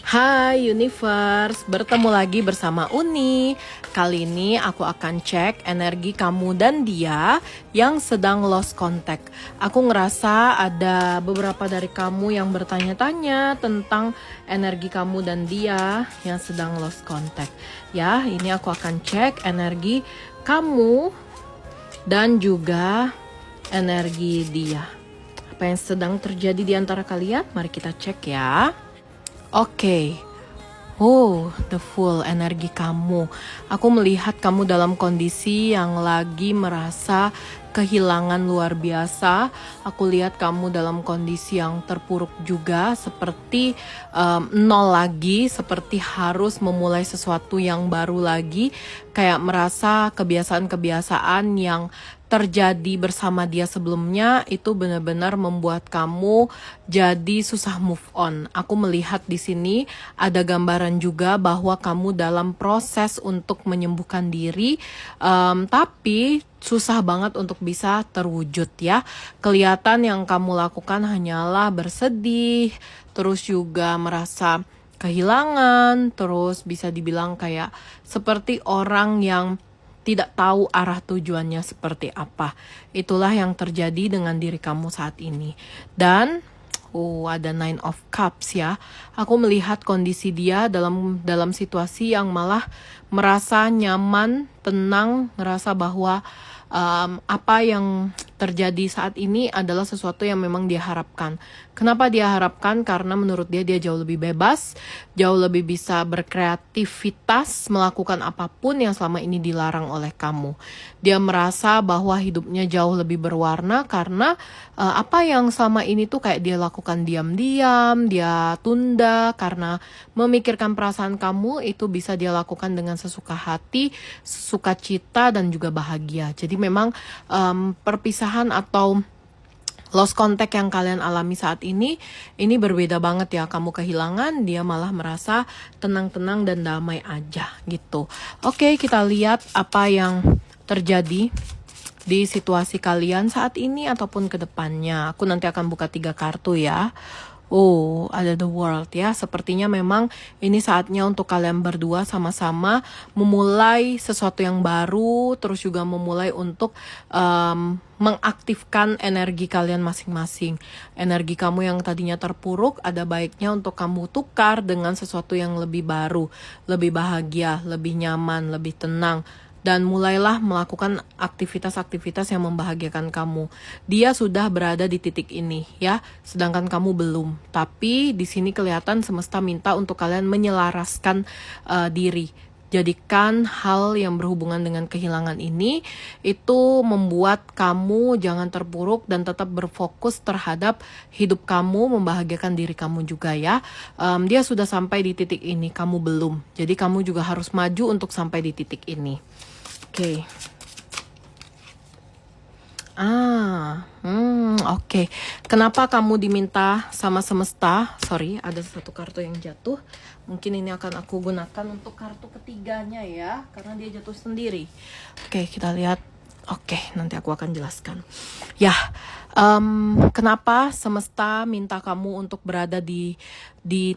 Hai Universe, bertemu lagi bersama Uni. Kali ini aku akan cek energi kamu dan dia yang sedang lost contact. Aku ngerasa ada beberapa dari kamu yang bertanya-tanya tentang energi kamu dan dia yang sedang lost contact. Ya, ini aku akan cek energi kamu dan juga energi dia. Apa yang sedang terjadi di antara kalian? Mari kita cek ya. Oke. Oh, the full energi kamu. Aku melihat kamu dalam kondisi yang lagi merasa kehilangan luar biasa. Aku lihat kamu dalam kondisi yang terpuruk juga, seperti nol lagi, seperti harus memulai sesuatu yang baru lagi. Kayak merasa kebiasaan-kebiasaan yang terjadi bersama dia sebelumnya itu benar-benar membuat kamu jadi susah move on. Aku melihat di sini ada gambaran juga bahwa kamu dalam proses untuk menyembuhkan diri, tapi susah banget untuk bisa terwujud ya. Kelihatan yang kamu lakukan hanyalah bersedih, terus juga merasa kehilangan, terus bisa dibilang kayak seperti orang yang tidak tahu arah tujuannya seperti apa. Itulah yang terjadi dengan diri kamu saat ini. Dan ada Nine of Cups ya. Aku melihat kondisi dia dalam situasi yang malah merasa nyaman, tenang, ngerasa bahwa apa yang terjadi saat ini adalah sesuatu yang memang dia harapkan. Kenapa dia harapkan? Karena menurut dia jauh lebih bebas, jauh lebih bisa berkreativitas, melakukan apapun yang selama ini dilarang oleh kamu. Dia merasa bahwa hidupnya jauh lebih berwarna karena apa yang selama ini tuh kayak dia lakukan diam-diam, dia tunda karena memikirkan perasaan kamu, itu bisa dia lakukan dengan sesuka hati, sukacita dan juga bahagia. Jadi memang perpisahan atau lost contact yang kalian alami saat ini berbeda banget ya. Kamu kehilangan, dia malah merasa tenang-tenang dan damai aja gitu. Oke, kita lihat apa yang terjadi di situasi kalian saat ini ataupun ke depannya. Aku nanti akan buka 3 kartu ya. Oh, ada the world ya. Sepertinya memang ini saatnya untuk kalian berdua sama-sama memulai sesuatu yang baru, terus juga memulai untuk mengaktifkan energi kalian masing-masing. Energi kamu yang tadinya terpuruk, ada baiknya untuk kamu tukar dengan sesuatu yang lebih baru, lebih bahagia, lebih nyaman, lebih tenang. Dan mulailah melakukan aktivitas-aktivitas yang membahagiakan kamu. Dia sudah berada di titik ini ya, sedangkan kamu belum. Tapi di sini kelihatan semesta minta untuk kalian menyelaraskan diri. Jadikan hal yang berhubungan dengan kehilangan ini itu membuat kamu jangan terpuruk dan tetap berfokus terhadap hidup kamu, membahagiakan diri kamu juga ya. Dia sudah sampai di titik ini, kamu belum. Jadi kamu juga harus maju untuk sampai di titik ini. Oke. Oke. Kenapa kamu diminta sama semesta? Sorry, ada satu kartu yang jatuh. Mungkin ini akan aku gunakan untuk kartu ketiganya ya, karena dia jatuh sendiri. Oke, kita lihat. Oke, nanti aku akan jelaskan. Ya, kenapa semesta minta kamu untuk berada di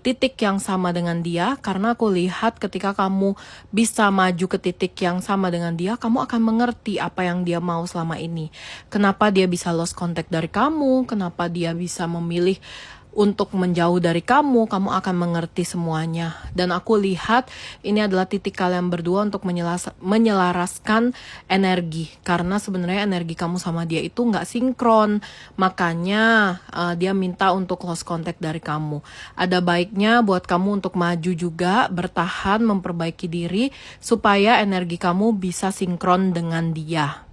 titik yang sama dengan dia? Karena aku lihat ketika kamu bisa maju ke titik yang sama dengan dia, kamu akan mengerti apa yang dia mau selama ini. Kenapa dia bisa lost contact dari kamu? Kenapa dia bisa memilih untuk menjauh dari kamu akan mengerti semuanya. Dan aku lihat ini adalah titik kalian berdua untuk menyelaraskan energi. Karena sebenarnya energi kamu sama dia itu nggak sinkron. Makanya dia minta untuk lost contact dari kamu. Ada baiknya buat kamu untuk maju juga, bertahan, memperbaiki diri, supaya energi kamu bisa sinkron dengan dia.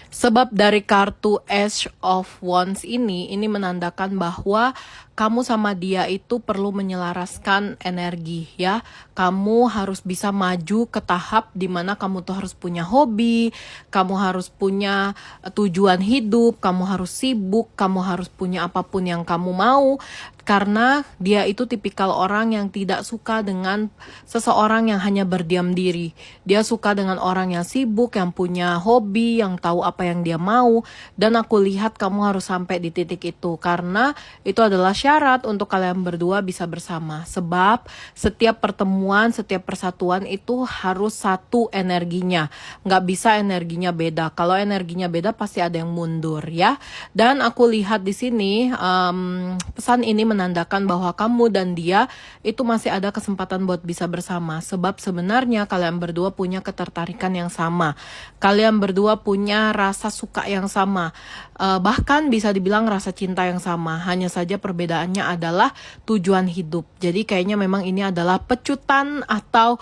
Sebab dari kartu Ace of Wands ini menandakan bahwa kamu sama dia itu perlu menyelaraskan energi ya. Kamu harus bisa maju ke tahap dimana kamu tuh harus punya hobi, kamu harus punya tujuan hidup, kamu harus sibuk, kamu harus punya apapun yang kamu mau. Karena dia itu tipikal orang yang tidak suka dengan seseorang yang hanya berdiam diri. Dia suka dengan orang yang sibuk, yang punya hobi, yang tahu apa yang dia mau. Dan aku lihat kamu harus sampai di titik itu. Karena itu adalah syarat untuk kalian berdua bisa bersama. Sebab setiap pertemuan, setiap persatuan itu harus satu energinya. Nggak bisa energinya beda. Kalau energinya beda pasti ada yang mundur ya. Dan aku lihat di sini pesan ini menandakan bahwa kamu dan dia itu masih ada kesempatan buat bisa bersama. Sebab sebenarnya kalian berdua punya ketertarikan yang sama. Kalian berdua punya rasa suka yang sama. Bahkan bisa dibilang rasa cinta yang sama. Hanya saja perbedaannya adalah tujuan hidup. Jadi kayaknya memang ini adalah pecutan atau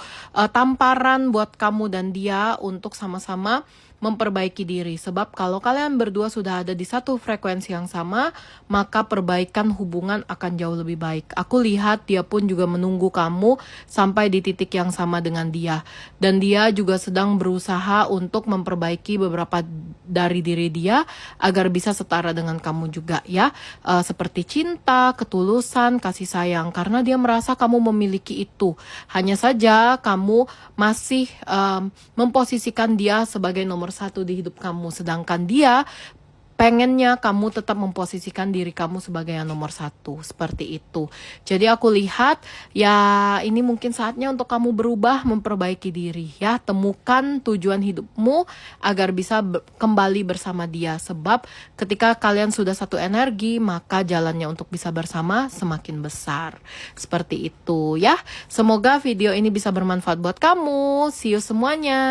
tamparan buat kamu dan dia untuk sama-sama memperbaiki diri. Sebab kalau kalian berdua sudah ada di satu frekuensi yang sama, maka perbaikan hubungan akan jauh lebih baik. Aku lihat dia pun juga menunggu kamu sampai di titik yang sama dengan dia. Dan dia juga sedang berusaha untuk memperbaiki beberapa dari diri dia agar bisa setara dengan kamu juga ya. Seperti cinta, ketulusan, kasih sayang. Karena dia merasa kamu memiliki itu. Hanya saja kamu masih memposisikan dia sebagai nomor satu di hidup kamu, sedangkan dia pengennya kamu tetap memposisikan diri kamu sebagai yang nomor satu, seperti itu. Jadi aku lihat ya ini mungkin saatnya untuk kamu berubah, memperbaiki diri ya. Temukan tujuan hidupmu agar bisa kembali bersama dia. Sebab ketika kalian sudah satu energi, maka jalannya untuk bisa bersama semakin besar. Seperti itu ya. Semoga video ini bisa bermanfaat buat kamu. See you semuanya.